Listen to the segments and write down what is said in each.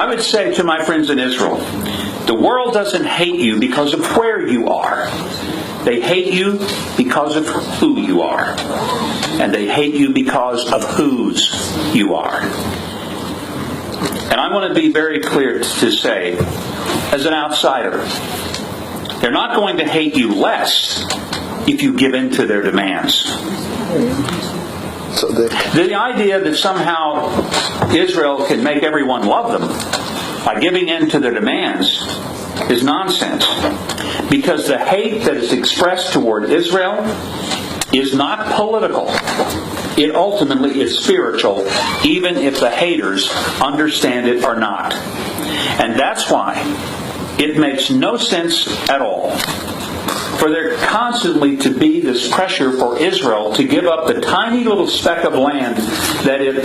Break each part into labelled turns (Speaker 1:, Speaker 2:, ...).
Speaker 1: would say to my friends in Israel, the world doesn't hate you because of where you are. They hate you because of who you are. And they hate you because of whose you are. And I want to be very clear to say, as an outsider, they're not going to hate you less if you give in to their demands. The idea that somehow Israel can make everyone love them by giving in to their demands is nonsense. Because the hate that is expressed toward Israel is not political. It ultimately is spiritual, even if the haters understand it or not. And that's why it makes no sense at all for there constantly to be this pressure for Israel to give up the tiny little speck of land that it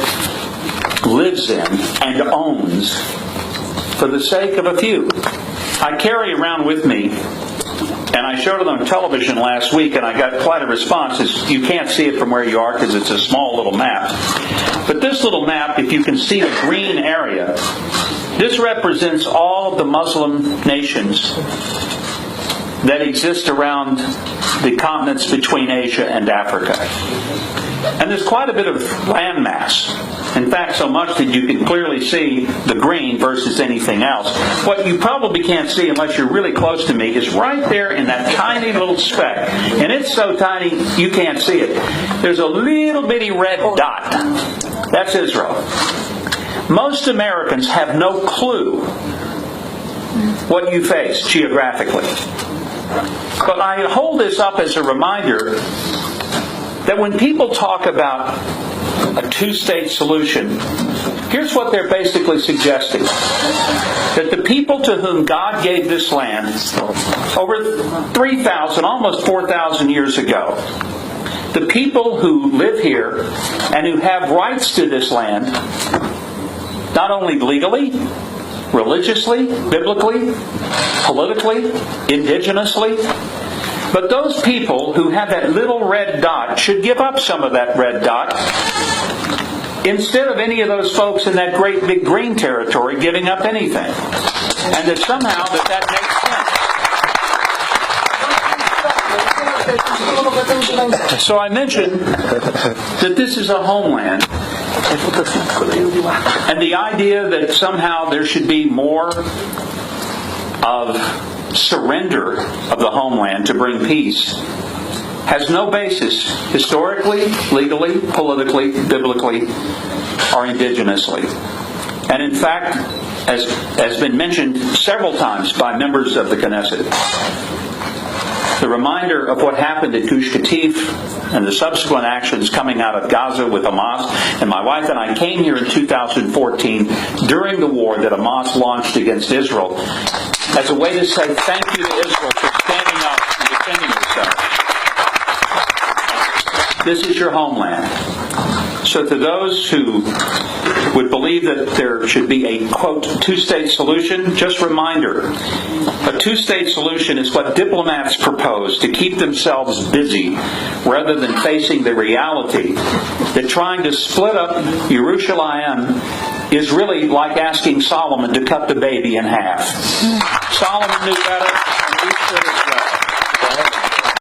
Speaker 1: lives in and owns for the sake of a few. I carry around with me, and I showed it on television last week, and I got quite a response. You can't see it from where you are because it's a small little map. But this little map, if you can see the green area, this represents all of the Muslim nations that exist around the continents between Asia and Africa. And there's quite a bit of landmass. In fact, so much that you can clearly see the green versus anything else. What you probably can't see unless you're really close to me is right there in that tiny little speck. And it's so tiny you can't see it. There's a little bitty red dot. That's Israel. Most Americans have no clue what you face geographically. But I hold this up as a reminder that when people talk about a two-state solution, here's what they're basically suggesting. That the people to whom God gave this land over 3,000, almost 4,000 years ago, the people who live here and who have rights to this land, not only legally, religiously, biblically, politically, indigenously, but those people who have that little red dot should give up some of that red dot instead of any of those folks in that great big green territory giving up anything. And that somehow that makes sense. So I mentioned that this is a homeland. And the idea that somehow there should be more of surrender of the homeland to bring peace has no basis historically, legally, politically, biblically, or indigenously. And in fact, as has been mentioned several times by members of the Knesset, the reminder of what happened at Gush Katif and the subsequent actions coming out of Gaza with Hamas. And my wife and I came here in 2014 during the war that Hamas launched against Israel as a way to say thank you to Israel for standing up and defending yourself. This is your homeland. So to those who would believe that there should be a, quote, two-state solution, just reminder, a two-state solution is what diplomats propose to keep themselves busy rather than facing the reality that trying to split up Yerushalayim is really like asking Solomon to cut the baby in half. Solomon knew better.